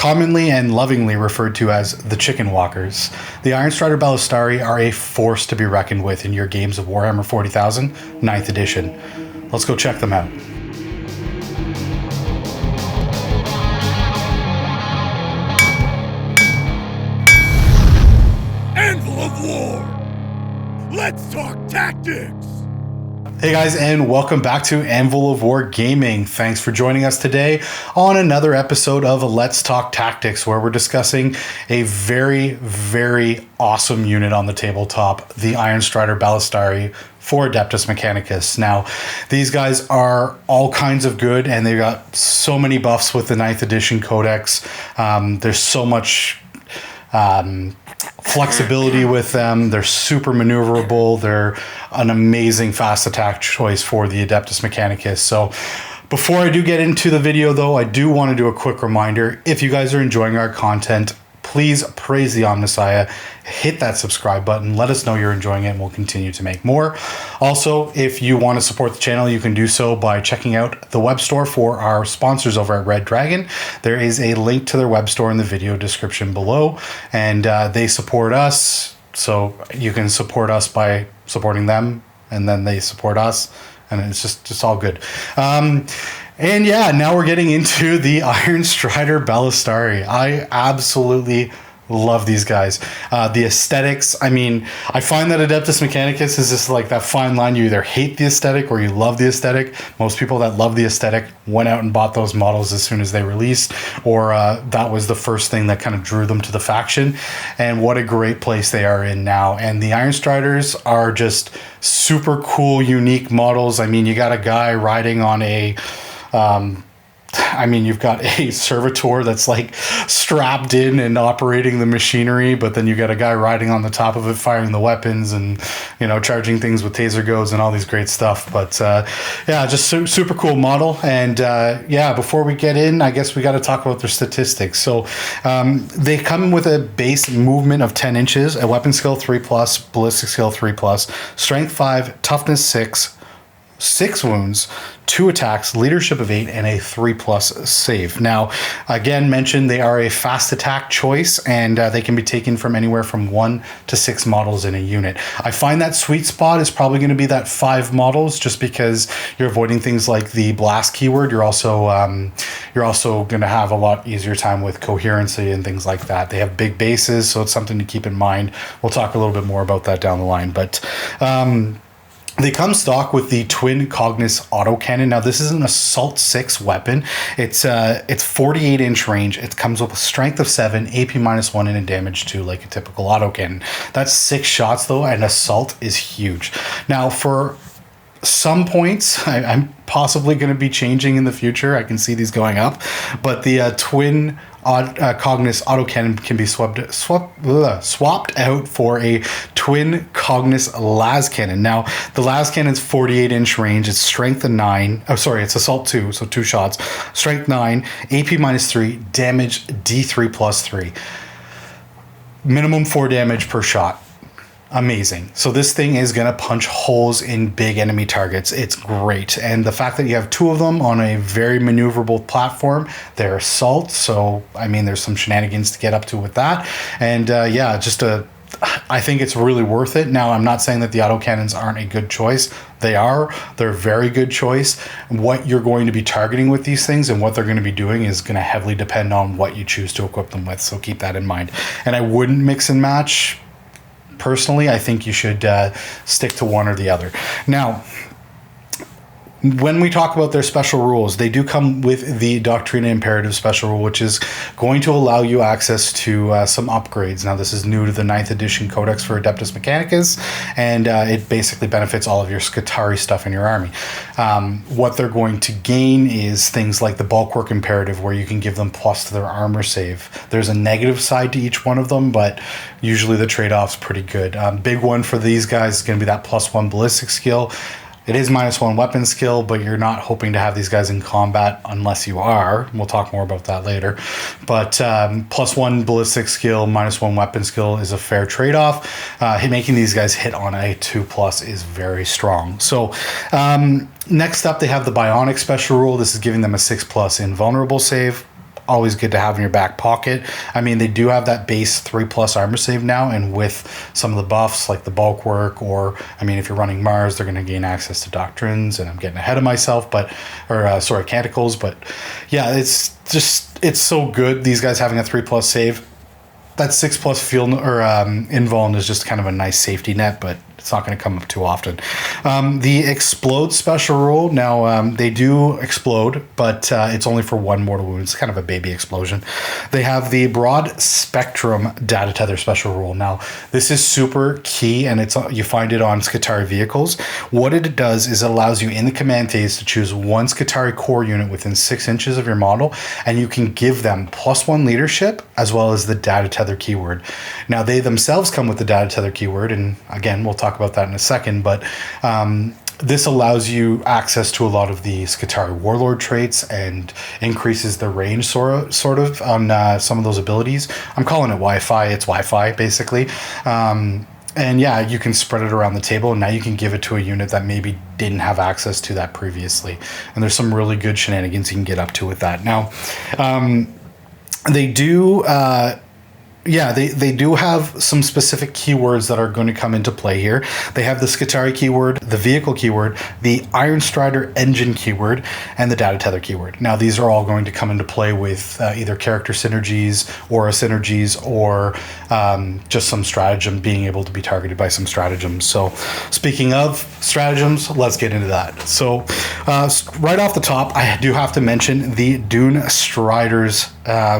commonly and lovingly referred to as the Chicken Walkers. The Ironstrider Ballistarii are a force to be reckoned with in your games of Warhammer 40,000 9th edition. Let's go check them out. Anvil of War! Let's talk tactics! Hey guys, and welcome back to Anvil of War Gaming. Thanks for joining us today on another episode of Let's Talk Tactics, where we're discussing a very, very awesome unit on the tabletop, the Ironstrider Ballistarii for Adeptus Mechanicus. Now, these guys are all kinds of good, and they've got so many buffs with the 9th edition codex. There's so much flexibility with them. They're super maneuverable. They're an amazing fast attack choice for the Adeptus Mechanicus. So before I do get into the video though, I do want to do a quick reminder. If you guys are enjoying our content, please praise the Omnissiah, hit that subscribe button, let us know you're enjoying it, and we'll continue to make more. Also, if you want to support the channel, you can do so by checking out the web store for our sponsors over at Red Dragon. There is a link to their web store in the video description below, and they support us, so you can support us by supporting them, and then they support us, and it's just all good. And yeah, now we're getting into the Ironstrider Ballistarii. I absolutely love these guys. The aesthetics, I mean, I find that Adeptus Mechanicus is just like that fine line. You either hate the aesthetic or you love the aesthetic. Most people that love the aesthetic went out and bought those models as soon as they released, or that was the first thing that kind of drew them to the faction. And what a great place they are in now. And the Ironstriders are just super cool, unique models. I mean, you got a guy riding on a you've got a servitor that's like strapped in and operating the machinery, but then you got a guy riding on the top of it, firing the weapons and, you know, charging things with taser goads and all these great stuff. But yeah, just super cool model. And yeah, before we get in, I guess we got to talk about their statistics. So they come with a base movement of 10 inches, a weapon skill 3+, ballistic skill 3+, strength 5, toughness 6 wounds, 2 attacks, leadership of 8, and a 3+ save. Now, again, mentioned they are a fast attack choice, and they can be taken from anywhere from 1 to 6 models in a unit. I find that sweet spot is probably going to be that 5 models, just because you're avoiding things like the blast keyword. You're also going to have a lot easier time with coherency and things like that. They have big bases, so it's something to keep in mind. We'll talk a little bit more about that down the line, but they come stock with the twin Cognis autocannon. Now, this is an Assault 6 weapon. It's 48-inch range. It comes with a strength of 7, AP -1, and a damage 2, like a typical autocannon. That's 6 shots, though, and Assault is huge. Now, for some points, I'm possibly going to be changing in the future. I can see these going up, but the twin Cognis autocannon can be swapped out for a twin Cognis las cannon. Now, the las cannon's 48-inch range. It's strength of 9. Oh, sorry, it's assault 2, so 2 shots. Strength 9, AP -3, damage D3 +3. Minimum 4 damage per shot. Amazing. So this thing is going to punch holes in big enemy targets. It's great. And the fact that you have 2 of them on a very maneuverable platform, they're assault. So, I mean, there's some shenanigans to get up to with that. And yeah, I think it's really worth it. Now, I'm not saying that the autocannons aren't a good choice. They are. They're a very good choice. What you're going to be targeting with these things and what they're going to be doing is going to heavily depend on what you choose to equip them with. So keep that in mind. And I wouldn't mix and match. Personally, I think you should stick to one or the other. Now, when we talk about their special rules, they do come with the Doctrina Imperative special rule, which is going to allow you access to some upgrades. Now, this is new to the 9th edition Codex for Adeptus Mechanicus, and it basically benefits all of your Scutari stuff in your army. What they're going to gain is things like the Bulkwork Imperative, where you can give them plus to their armor save. There's a negative side to each one of them, but usually the trade-off's pretty good. Big one for these guys is going to be that +1 ballistic skill. It is -1 weapon skill, but you're not hoping to have these guys in combat unless you are. We'll talk more about that later. But +1 ballistic skill, -1 weapon skill is a fair trade-off. Making these guys hit on a 2+ is very strong. So next up, they have the Bionic special rule. This is giving them a 6+ invulnerable save. always good to have in your back pocket. I mean, they do have that base 3+ armor save now, and with some of the buffs like the bulk work, or I mean, if you're running Mars, they're going to gain access to doctrines, and I'm getting ahead of myself, canticles, but yeah, it's so good. These guys having a 3+ save, that 6+ field or invuln is just kind of a nice safety net, but it's not going to come up too often. The explode special rule, now they do explode, but it's only for 1 mortal wound. It's kind of a baby explosion. They have the broad spectrum data tether special rule. Now this is super key, and you find it on Skitarii vehicles. What it does is it allows you in the command phase to choose 1 Skitarii core unit within 6 inches of your model, and you can give them +1 leadership as well as the data tether keyword. Now they themselves come with the data tether keyword, and again, we'll talk about that in a second, but this allows you access to a lot of the Skitarii warlord traits and increases the range sort of on some of those abilities. I'm calling it Wi-Fi. It's Wi-Fi basically. And yeah, you can spread it around the table, and now you can give it to a unit that maybe didn't have access to that previously. And there's some really good shenanigans you can get up to with that. Now, they do they do have some specific keywords that are going to come into play here. They have the Skitarii keyword, the vehicle keyword, the Ironstrider engine keyword, and the data tether keyword. Now, these are all going to come into play with either character synergies, aura synergies, or just some stratagem being able to be targeted by some stratagems. So speaking of stratagems, let's get into that. So right off the top, I do have to mention the Dune Strider's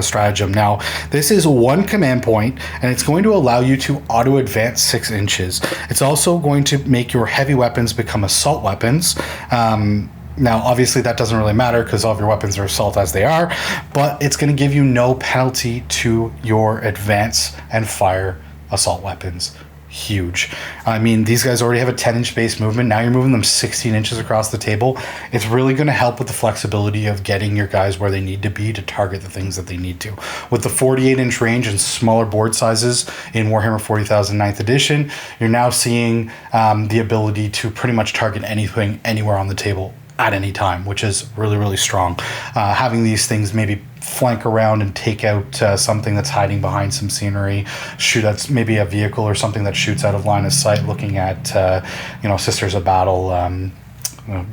stratagem. Now, this is 1 command point, and it's going to allow you to auto advance 6 inches. It's also going to make your heavy weapons become assault weapons. Now, obviously, that doesn't really matter because all of your weapons are assault as they are, but it's going to give you no penalty to your advance and fire assault weapons. Huge. I mean, these guys already have a 10-inch base movement. Now you're moving them 16 inches across the table. It's really going to help with the flexibility of getting your guys where they need to be to target the things that they need to. With the 48-inch range and smaller board sizes in Warhammer 40,000 9th edition, you're now seeing the ability to pretty much target anything, anywhere on the table at any time, which is really, really strong. Having these things maybe flank around and take out something that's hiding behind some scenery, shoot at maybe a vehicle or something that shoots out of line of sight, looking at Sisters of Battle,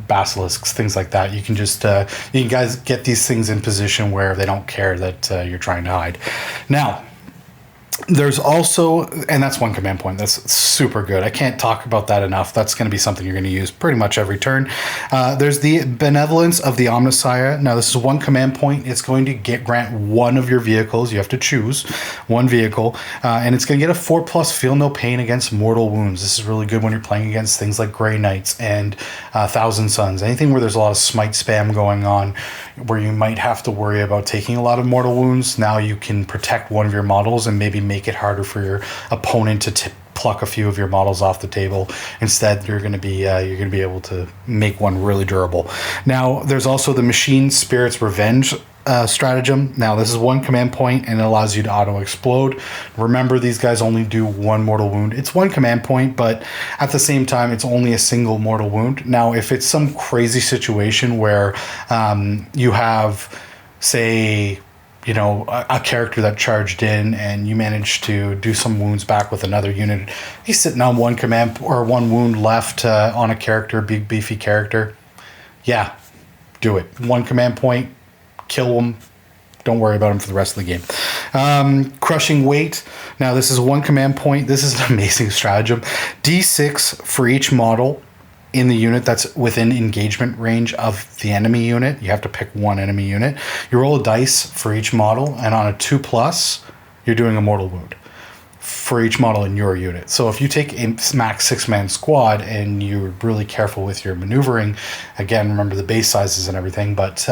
basilisks, things like that. You can just you guys get these things in position where they don't care that you're trying to hide. Now, there's also, and that's 1 command point. That's super good. I can't talk about that enough. That's going to be something you're going to use pretty much every turn. There's the Benevolence of the Omnissiah. Now, this is 1 command point. It's going to grant 1 of your vehicles. You have to choose 1 vehicle, and it's going to get a 4+ feel no pain against mortal wounds. This is really good when you're playing against things like Grey Knights and Thousand Suns. Anything where there's a lot of smite spam going on, where you might have to worry about taking a lot of mortal wounds. Now you can protect 1 of your models and maybe make it harder for your opponent to pluck a few of your models off the table. Instead, you're going to be able to make 1 really durable. Now, there's also the Machine Spirit's Revenge stratagem. Now, this is 1 command point, and it allows you to auto explode. Remember, these guys only do 1 mortal wound. It's 1 command point, but at the same time, it's only a single mortal wound. Now, if it's some crazy situation where you have, say, a character that charged in and you managed to do some wounds back with another unit, he's sitting on 1 command or 1 wound left on a character, big beefy character. Yeah, do it. 1 command point, kill him. Don't worry about him for the rest of the game. Crushing Weight. Now, this is 1 command point. This is an amazing stratagem. D6 for each model in the unit that's within engagement range of the enemy unit. You have to pick 1 enemy unit. You roll a dice for each model, and on a 2+, you're doing a mortal wound for each model in your unit. So if you take a max 6-man squad and you're really careful with your maneuvering, again, remember the base sizes and everything, but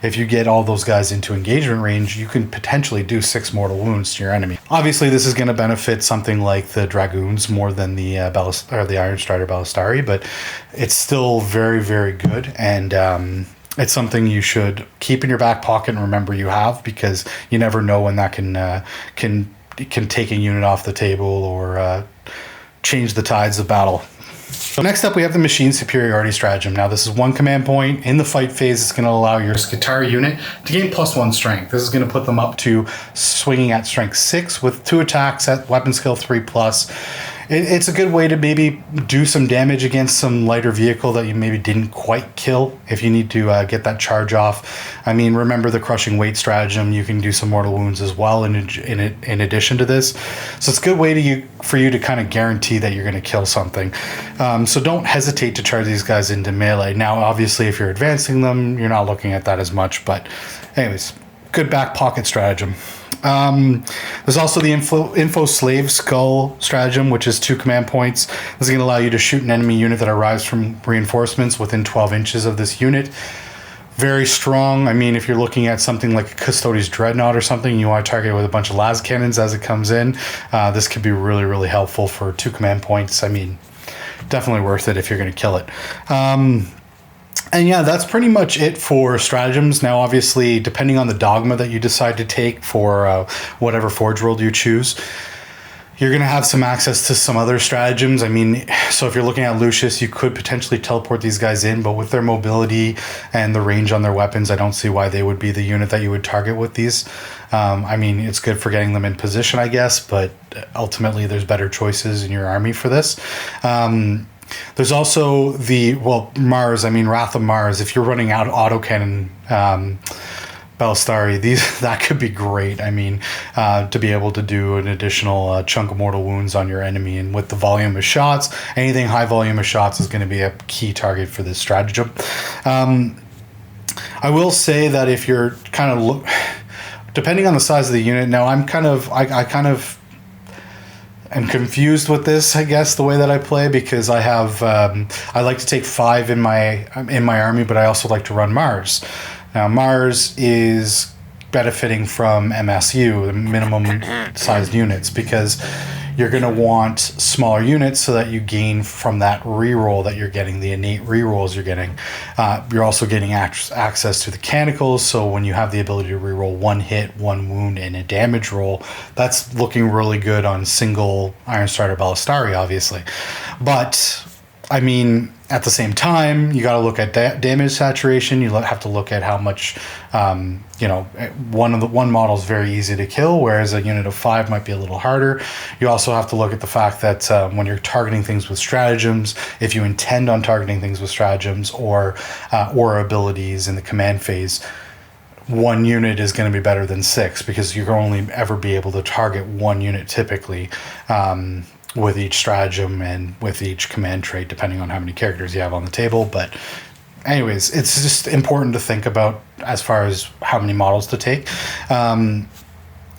if you get all those guys into engagement range, you can potentially do 6 mortal wounds to your enemy. Obviously, this is going to benefit something like the Dragoons more than the Ironstrider Ballistarii, but it's still very, very good, and it's something you should keep in your back pocket and remember you have, because you never know when that can take a unit off the table or change the tides of battle. So next up, we have the Machine Superiority Stratagem. Now, this is one command point. In the fight phase, it's going to allow your Skitarii unit to gain +1 strength. This is going to put them up to swinging at strength 6 with 2 attacks at weapon skill 3+. It's a good way to maybe do some damage against some lighter vehicle that you maybe didn't quite kill if you need to get that charge off. I mean, remember the crushing weight stratagem. You can do some mortal wounds as well in addition to this. So it's a good way for you to kind of guarantee that you're going to kill something. So don't hesitate to charge these guys into melee. Now, obviously, if you're advancing them, you're not looking at that as much. But anyways, good back pocket stratagem. There's also the Info Slave Skull stratagem, which is 2 command points. This is going to allow you to shoot an enemy unit that arrives from reinforcements within 12 inches of this unit. Very strong. I mean, if you're looking at something like a Custodes Dreadnought or something, you want to target it with a bunch of las cannons as it comes in. This could be really, really helpful for 2 command points. I mean, definitely worth it if you're going to kill it. And yeah, that's pretty much it for stratagems. Now, obviously, depending on the dogma that you decide to take for whatever Forge World you choose, you're going to have some access to some other stratagems. I mean, so if you're looking at Lucius, you could potentially teleport these guys in, but with their mobility and the range on their weapons, I don't see why they would be the unit that you would target with these. I mean, it's good for getting them in position, I guess, but ultimately there's better choices in your army for this. There's also Mars, Wrath of Mars. If you're running out autocannon Ballistarii, that could be great. I mean, to be able to do an additional chunk of mortal wounds on your enemy, and with the volume of shots, anything high volume of shots is going to be a key target for this stratagem. I will say that if you're kind of depending on the size of the unit, now I am confused with this, I guess, the way that I play, because I have I like to take 5 in my army, but I also like to run Mars. Now, Mars is benefiting from MSU, the minimum sized units, because you're going to want smaller units so that you gain from that reroll that you're getting, the innate rerolls you're getting. You're also getting access to the Mechanicus, so when you have the ability to reroll 1 hit, 1 wound, and a damage roll, that's looking really good on single Ironstrider Ballistarii, obviously. But, I mean, at the same time, you got to look at damage saturation. You have to look at how much, one model is very easy to kill, whereas a unit of 5 might be a little harder. You also have to look at the fact that when you're targeting things with stratagems, if you intend on targeting things with stratagems or abilities in the command phase, 1 unit is going to be better than 6, because you're only ever be able to target 1 unit typically. With each stratagem and with each command trait, depending on how many characters you have on the table. But anyways, it's just important to think about as far as how many models to take. And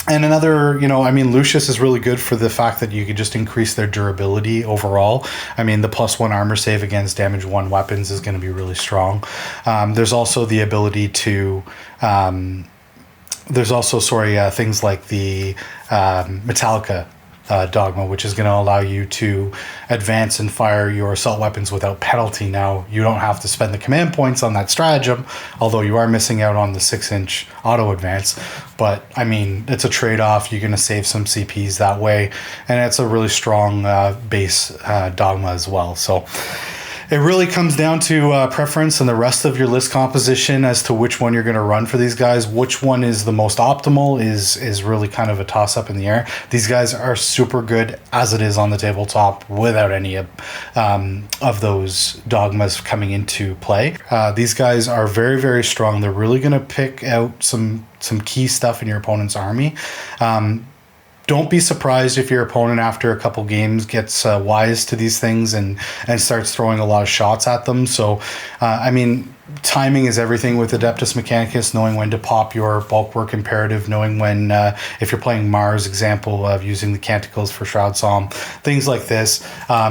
another, Lucius is really good for the fact that you could just increase their durability overall. I mean, the +1 armor save against damage 1 weapons is going to be really strong. There's also the ability to... things like the Metallica dogma, which is going to allow you to advance and fire your assault weapons without penalty. Now, you don't have to spend the command points on that stratagem, although you are missing out on the 6-inch auto advance. But, I mean, it's a trade-off. You're going to save some CPs that way, and it's a really strong base dogma as well. So it really comes down to preference and the rest of your list composition as to which one you're going to run for these guys. Which one is the most optimal is really kind of a toss-up in the air. These guys are super good as it is on the tabletop without any of those dogmas coming into play. These guys are very, very strong. They're really going to pick out some key stuff in your opponent's army. Don't be surprised if your opponent, after a couple games, gets wise to these things and starts throwing a lot of shots at them. So, timing is everything with Adeptus Mechanicus, knowing when to pop your bulk work imperative, knowing when, if you're playing Mars, example of using the Canticles for Shroud Psalm, things like this,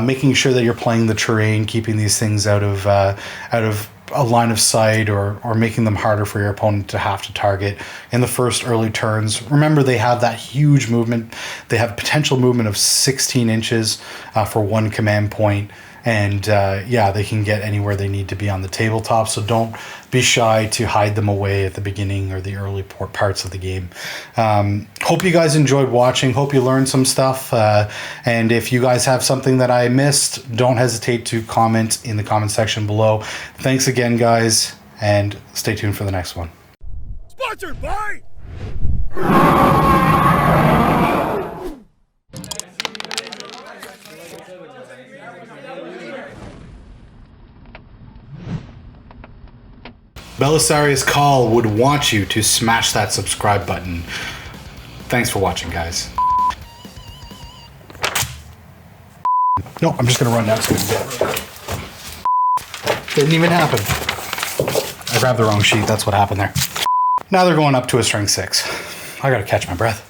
making sure that you're playing the terrain, keeping these things out of a line of sight or making them harder for your opponent to have to target in the first early turns. Remember, they have that huge movement. They have potential movement of 16 inches for 1 command point. And yeah, they can get anywhere they need to be on the tabletop. So don't be shy to hide them away at the beginning or the early parts of the game. Hope you guys enjoyed watching. Hope you learned some stuff. And if you guys have something that I missed, don't hesitate to comment in the comment section below. Thanks again, guys, and stay tuned for the next one. Sponsored by Ballistaries Call would want you to smash that subscribe button. Thanks for watching, guys. No, I'm just gonna run down so we can get it. Didn't even happen. I grabbed the wrong sheet, that's what happened there. Now they're going up to a string 6. I gotta catch my breath.